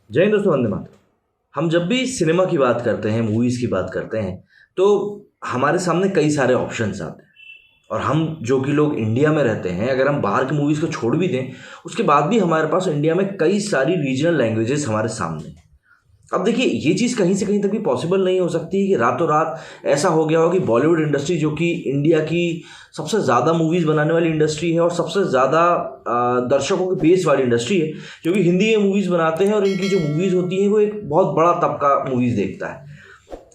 जय हिंद दोस्तों, वंदे मातरम। हम जब भी सिनेमा की बात करते हैं, मूवीज़ की बात करते हैं, तो हमारे सामने कई सारे ऑप्शंस आते हैं। और हम जो कि लोग इंडिया में रहते हैं, अगर हम बाहर की मूवीज़ को छोड़ भी दें, उसके बाद भी हमारे पास इंडिया में कई सारी रीजनल लैंग्वेजेस हमारे सामने हैं। अब देखिए, ये चीज़ कहीं से कहीं तक भी पॉसिबल नहीं हो सकती कि रातों रात ऐसा हो गया हो कि बॉलीवुड इंडस्ट्री, जो कि इंडिया की सबसे ज़्यादा मूवीज़ बनाने वाली इंडस्ट्री है और सबसे ज़्यादा दर्शकों के बेस वाली इंडस्ट्री है, क्योंकि हिंदी में मूवीज़ बनाते हैं और इनकी जो मूवीज़ होती हैं वो एक बहुत बड़ा तबका मूवीज़ देखता है।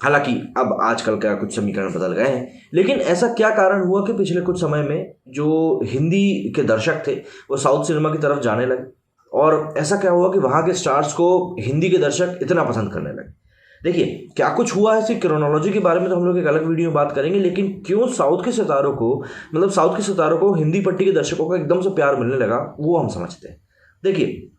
हालांकि अब आजकल का कुछ समीकरण बदल गए हैं, लेकिन ऐसा क्या कारण हुआ कि पिछले कुछ समय में जो हिंदी के दर्शक थे वो साउथ सिनेमा की तरफ जाने लगे, और ऐसा क्या हुआ कि वहाँ के स्टार्स को हिंदी के दर्शक इतना पसंद करने लगे। देखिए, क्या कुछ हुआ है, इसकी क्रोनोलॉजी के बारे में तो हम लोग एक अलग वीडियो में बात करेंगे, लेकिन क्यों साउथ के सितारों को, मतलब साउथ के सितारों को हिंदी पट्टी के दर्शकों का एकदम से प्यार मिलने लगा, वो हम समझते हैं। देखिए,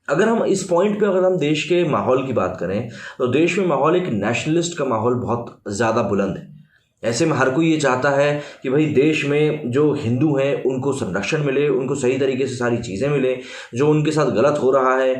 अगर हम इस पॉइंट पे अगर हम देश के माहौल की बात करें, तो देश में माहौल एक नेशनलिस्ट का माहौल बहुत ज़्यादा बुलंद है। ऐसे में हर कोई ये चाहता है कि भाई देश में जो हिंदू हैं उनको संरक्षण मिले, उनको सही तरीके से सारी चीज़ें मिले। जो उनके साथ गलत हो रहा है,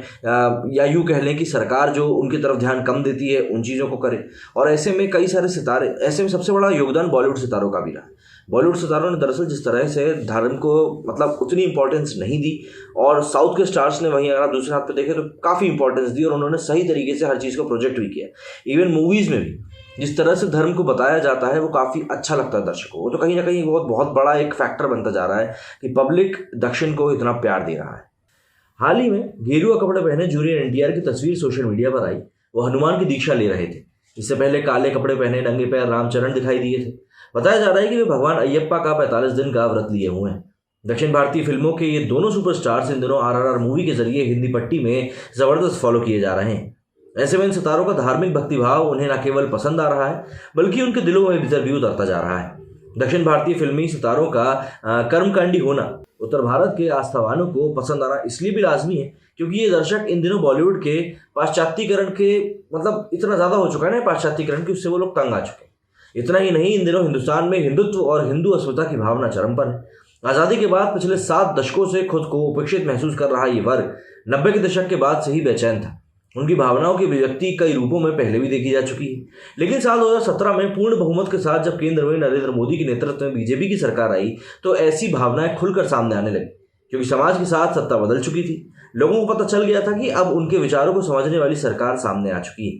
या यूँ कह लें कि सरकार जो उनकी तरफ ध्यान कम देती है, उन चीज़ों को करे। और ऐसे में कई सारे सितारे, ऐसे में सबसे बड़ा योगदान बॉलीवुड सितारों का भी रहा। बॉलीवुड सितारों ने दरअसल जिस तरह से धर्म को मतलब उतनी इंपॉर्टेंस नहीं दी, और साउथ के स्टार्स ने वहीं अगर आप दूसरे हाथ पे देखें तो काफ़ी इंपॉर्टेंस दी, और उन्होंने सही तरीके से हर चीज़ को प्रोजेक्ट भी किया। इवन मूवीज़ में भी जिस तरह से धर्म को बताया जाता है वो काफ़ी अच्छा लगता है दर्शकों को। तो कहीं ना कहीं बहुत बहुत बड़ा एक फैक्टर बनता जा रहा है कि पब्लिक दक्षिण को इतना प्यार दे रहा है। हाल ही में गेरुआ कपड़े पहने जूनियर एनटीआर की तस्वीर सोशल मीडिया पर आई। वो हनुमान की दीक्षा ले रहे थे। इससे पहले काले कपड़े पहने नंगे पैर रामचरण दिखाई दिए थे। बताया जा रहा है कि वे भगवान अयप्पा का 45 दिन का व्रत लिए हुए हैं। दक्षिण भारतीय फिल्मों के ये दोनों सुपरस्टार्स इन दिनों आरआरआर मूवी के जरिए हिंदी पट्टी में जबरदस्त फॉलो किए जा रहे हैं। ऐसे में इन सितारों का धार्मिक भक्तिभाव उन्हें न केवल पसंद आ रहा है, बल्कि उनके दिलों में भीतर भी उतरता जा रहा है। दक्षिण भारतीय फिल्मी सितारों का कर्मकांडी होना उत्तर भारत के आस्थावानों को पसंद आना इसलिए भी लाजमी है क्योंकि ये दर्शक इन दिनों बॉलीवुड के पाश्चात्यकरण के, मतलब इतना ज़्यादा हो चुका है ना पाश्चात्यकरण की, उससे वो लोग तंग आ चुके हैं। इतना ही नहीं, इन दिनों हिंदुस्तान में हिंदुत्व और हिंदू अस्मिता की भावना चरम पर है। आज़ादी के बाद पिछले 7 दशकों से खुद को उपेक्षित महसूस कर रहा ये वर्ग 90 के दशक के बाद से ही बेचैन था। उनकी भावनाओं की अभिव्यक्ति कई रूपों में पहले भी देखी जा चुकी है, लेकिन साल 2017 में पूर्ण बहुमत के साथ जब केंद्र में नरेंद्र मोदी के नेतृत्व में बीजेपी की सरकार आई, तो ऐसी भावनाएं खुलकर सामने आने लगी, क्योंकि समाज के साथ सत्ता बदल चुकी थी। लोगों को पता चल गया था कि अब उनके विचारों को समझने वाली सरकार सामने आ चुकी है।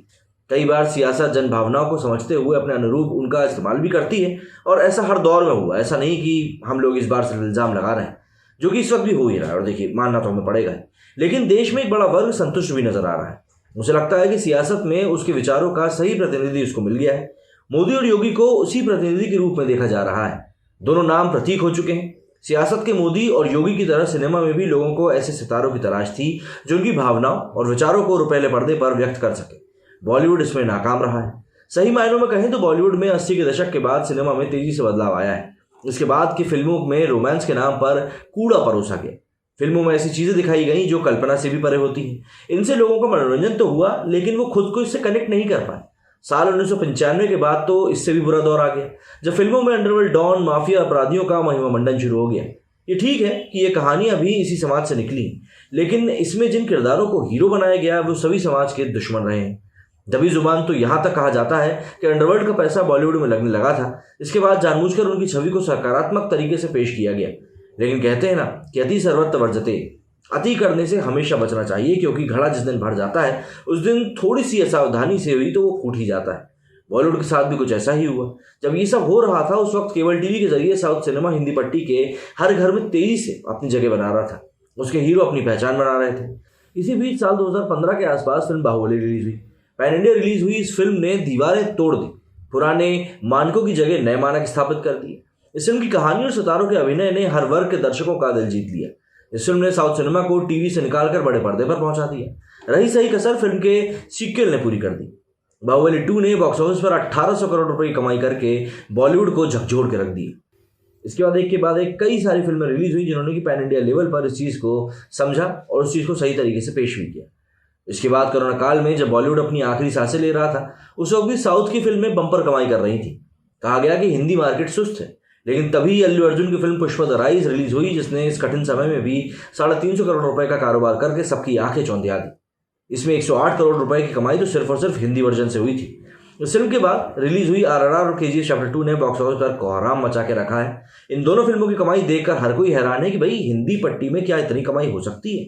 कई बार सियासत जन भावनाओं को समझते हुए अपने अनुरूप उनका इस्तेमाल भी करती है, और ऐसा हर दौर में हुआ। ऐसा नहीं कि हम लोग इस बार से इल्ज़ाम लगा रहे हैं, जो कि इस वक्त भी हो ही रहा है, और देखिए मानना तो हमें पड़ेगा। लेकिन देश में एक बड़ा वर्ग संतुष्ट भी नजर आ रहा है। उसे लगता है कि सियासत में उसके विचारों का सही प्रतिनिधि उसको मिल गया है। मोदी और योगी को उसी प्रतिनिधि के रूप में देखा जा रहा है। दोनों नाम प्रतीक हो चुके हैं। सियासत के मोदी और योगी की तरह सिनेमा में भी लोगों को ऐसे सितारों की तलाश थी जो उनकी भावनाओं और विचारों को रुपहले पर्दे पर व्यक्त कर सके। बॉलीवुड इसमें नाकाम रहा है। सही मायनों में कहें तो बॉलीवुड में 80 के दशक के बाद सिनेमा में तेजी से बदलाव आया है। इसके बाद की फिल्मों में रोमांस के नाम पर कूड़ा परोसा गया। फिल्मों में ऐसी चीज़ें दिखाई गई जो कल्पना से भी परे होती हैं। इनसे लोगों का मनोरंजन तो हुआ, लेकिन वो खुद को इससे कनेक्ट नहीं कर पाए। साल 1995 के बाद तो इससे भी बुरा दौर आ गया, जब फिल्मों में अंडरवर्ल्ड, डॉन, माफिया, अपराधियों का महिमा मंडन शुरू हो गया। ये ठीक है कि ये कहानियां भी इसी समाज से निकली, लेकिन इसमें जिन किरदारों को हीरो बनाया गया वो सभी समाज के दुश्मन रहे हैं। दबी जुबान तो यहाँ तक कहा जाता है कि अंडरवर्ल्ड का पैसा बॉलीवुड में लगने लगा था। इसके बाद जानबूझकर उनकी छवि को सकारात्मक तरीके से पेश किया गया। लेकिन कहते हैं ना कि अति सर्वत्र वर्जते, अति करने से हमेशा बचना चाहिए, क्योंकि घड़ा जिस दिन भर जाता है उस दिन थोड़ी सी असावधानी से हुई तो वो फूट ही जाता है। बॉलीवुड के साथ भी कुछ ऐसा ही हुआ। जब ये सब हो रहा था उस वक्त केबल टीवी के जरिए साउथ सिनेमा हिंदी पट्टी के हर घर में तेजी से अपनी जगह बना रहा था। उसके हीरो अपनी पहचान बना रहे थे। इसी बीच साल 2015 के आसपास फिल्म बाहुबली रिलीज हुई। पैन इंडिया रिलीज हुई इस फिल्म ने दीवारें तोड़ दी, पुराने मानकों की जगह नए मानक स्थापित कर दिए। इस फिल्म की कहानी और सितारों के अभिनय ने हर वर्ग के दर्शकों का दिल जीत लिया। इस फिल्म ने साउथ सिनेमा को टीवी से निकालकर बड़े पर्दे पर पहुंचा दिया। रही सही कसर फिल्म के सीक्वल ने पूरी कर दी। बाहुबली 2 ने बॉक्स ऑफिस पर 1800 करोड़ रुपए की कमाई करके बॉलीवुड को झकझोर के रख दिया। इसके बाद एक कई सारी फिल्में रिलीज हुई जिन्होंने कि पैन इंडिया लेवल पर इस चीज़ को समझा और उस चीज़ को सही तरीके से पेश भी किया। इसके बाद कोरोना काल में जब बॉलीवुड अपनी आखिरी सांसें ले रहा था, उस वक्त भी साउथ की फिल्में बम्पर कमाई कर रही थी। कहा गया कि हिंदी मार्केट सुस्त है, लेकिन तभी अल्लू अर्जुन की film Pushpa the rise release हुई, जिसने इस कठिन समय में भी 350 करोड़ रुपए का कारोबार करके सबकी आंखें चौंधिया दी। इसमें 108 करोड़ रुपए की कमाई तो सिर्फ और सिर्फ हिंदी वर्जन से हुई थी। इस फिल्म के बाद रिलीज हुई RRR और KGF चैप्टर 2 ने बॉक्स ऑफिस पर कोहराम मचा के रखा है। इन दोनों फिल्मों की कमाई देखकर हर कोई हैरान है कि भाई हिंदी पट्टी में क्या इतनी कमाई हो सकती है।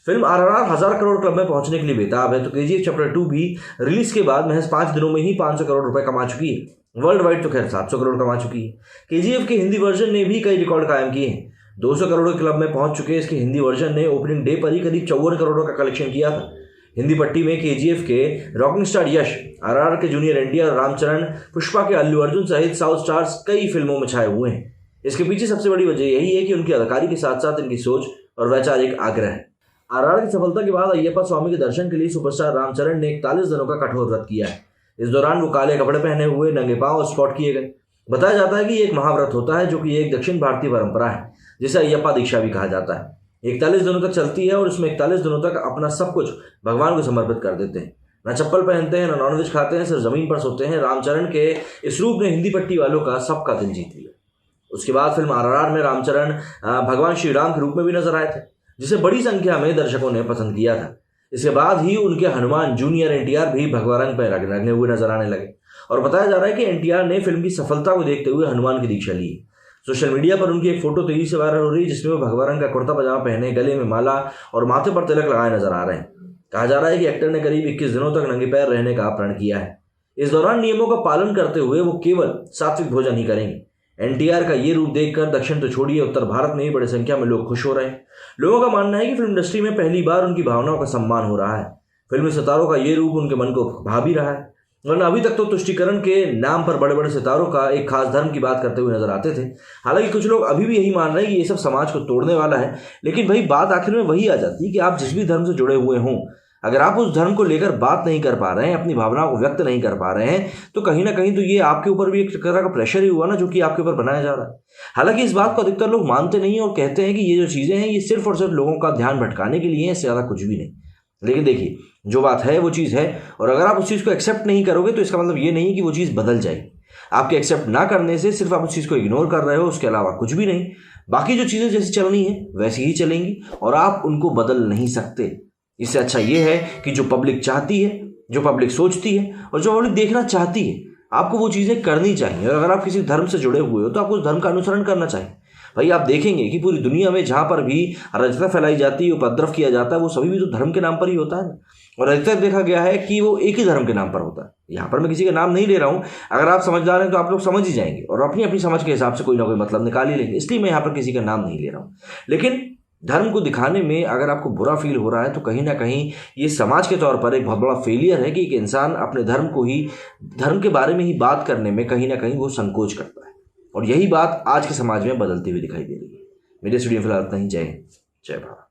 फिल्म RRR 1000 करोड़ क्लब में पहुंचने के लिए बेताब है, तो KGF चैप्टर 2 भी रिलीज के बाद महज 5 दिनों में ही 500 करोड़ रुपए कमा चुकी है। वर्ल्ड वाइड तो खैर 700 करोड़ कमा चुकी है। KGF के हिंदी वर्जन ने भी कई रिकॉर्ड कायम किए हैं। 200 करोड़ के क्लब में पहुंच चुके इसके हिंदी वर्जन ने ओपनिंग डे पर ही करीब 54 करोड़ का कलेक्शन किया था। हिंदी पट्टी में KGF के रॉकिंग स्टार यश, RRR के जूनियर NTR, रामचरण, पुष्पा के अल्लू अर्जुन सहित साउथ स्टार्स कई फिल्मों में छाए हुए हैं। इसके पीछे सबसे बड़ी वजह यही है कि उनकी अदाकारी के साथ साथ इनकी सोच और वैचारिक आग्रह है। RRR की सफलता के बाद अय्यप्पा स्वामी के दर्शन के लिए सुपरस्टार रामचरण ने 41 दिनों का कठोर व्रत किया है। इस दौरान वो काले कपड़े पहने हुए नंगे पांव स्पॉट किए गए। बताया जाता है कि एक महाव्रत होता है जो कि एक दक्षिण भारतीय परंपरा है जिसे अय्यप्पा दीक्षा भी कहा जाता है। 41 दिनों तक चलती है और इसमें 41 दिनों तक अपना सब कुछ भगवान को समर्पित कर देते हैं। न चप्पल पहनते हैं, न नॉनवेज खाते हैं, सिर्फ जमीन पर सोते हैं। रामचरण के इस रूप ने हिंदी पट्टी वालों का सबका दिल जीत लिया। उसके बाद फिल्म RRR में रामचरण भगवान श्री राम के रूप में भी नजर आए थे, जिसे बड़ी संख्या में दर्शकों ने पसंद किया था। इसके बाद ही उनके हनुमान जूनियर NTR भी भगवा रंग पर रंगे हुए नजर आने लगे और बताया जा रहा है कि NTR ने फिल्म की सफलता को देखते हुए हनुमान की दीक्षा ली। सोशल मीडिया पर उनकी एक फोटो तेजी से वायरल हो रही है जिसमें वो भगवा रंग का कुर्ता पजामा पहने, गले में माला और माथे पर तिलक लगाए नजर आ रहे हैं। कहा जा रहा है कि एक्टर ने करीब 21 दिनों तक नंगे पैर रहने का प्रण किया है। इस दौरान नियमों का पालन करते हुए वो केवल सात्विक भोजन ही करेंगे। NTR का ये रूप देखकर दक्षिण तो छोड़िए उत्तर भारत में ही बड़ी संख्या में लोग खुश हो रहे हैं। लोगों का मानना है कि फिल्म इंडस्ट्री में पहली बार उनकी भावनाओं का सम्मान हो रहा है। फिल्मी सितारों का ये रूप उनके मन को भा भी रहा है, वरना अभी तक तो तुष्टिकरण के नाम पर बड़े बड़े सितारों का एक खास धर्म की बात करते हुए नजर आते थे। हालांकि कुछ लोग अभी भी यही मान रहे हैं कि ये सब समाज को तोड़ने वाला है, लेकिन भाई बात आखिर में वही आ जाती है कि आप जिस भी धर्म से जुड़े हुए हों, अगर आप उस धर्म को लेकर बात नहीं कर पा रहे हैं, अपनी भावनाओं को व्यक्त नहीं कर पा रहे हैं, तो कहीं ना कहीं तो ये आपके ऊपर भी एक तरह का प्रेशर ही हुआ ना, जो कि आपके ऊपर बनाया जा रहा है। हालांकि इस बात को अधिकतर लोग मानते नहीं और कहते हैं कि ये जो चीजें हैं ये सिर्फ और सिर्फ लोगों का ध्यान भटकाने के लिए है, इससे ज्यादा कुछ भी नहीं। लेकिन देखिए, जो बात है वो चीज़ है, और अगर आप उस चीज़ को एक्सेप्ट नहीं करोगे तो इसका मतलब ये नहीं कि वो चीज़ बदल जाएगी। आपके एक्सेप्ट ना करने से सिर्फ आप उस चीज़ को इग्नोर कर रहे हो, उसके अलावा कुछ भी नहीं। बाकी जो चीज़ें जैसी चलनी है वैसी ही चलेंगी और आप उनको बदल नहीं सकते। इससे अच्छा ये है कि जो पब्लिक चाहती है, जो पब्लिक सोचती है और जो पब्लिक देखना चाहती है, आपको वो चीज़ें करनी चाहिए। और अगर आप किसी धर्म से जुड़े हुए हो तो आपको उस धर्म का अनुसरण करना चाहिए। भाई आप देखेंगे कि पूरी दुनिया में जहाँ पर भी अराजकता फैलाई जाती है, उपद्रव किया जाता है, वो सभी भी तो धर्म के नाम पर ही होता है। और अधिकतर देखा गया है कि वो एक ही धर्म के नाम पर होता है। यहाँ पर मैं किसी का नाम नहीं ले रहा हूँ, अगर आप समझदार हैं तो आप लोग समझ ही जाएंगे और अपनी अपनी समझ के हिसाब से कोई ना कोई मतलब निकाल ही लेंगे। इसलिए मैं यहाँ पर किसी का नाम नहीं ले रहा हूँ। लेकिन धर्म को दिखाने में अगर आपको बुरा फील हो रहा है तो कहीं ना कहीं ये समाज के तौर पर एक बहुत बड़ा फेलियर है कि एक इंसान अपने धर्म के बारे में ही बात करने में कहीं ना कहीं वो संकोच करता है। और यही बात आज के समाज में बदलती हुई दिखाई दे रही है। मेरे स्टूडियो फिलहाल इतना ही। जय हिंद, जय भारत।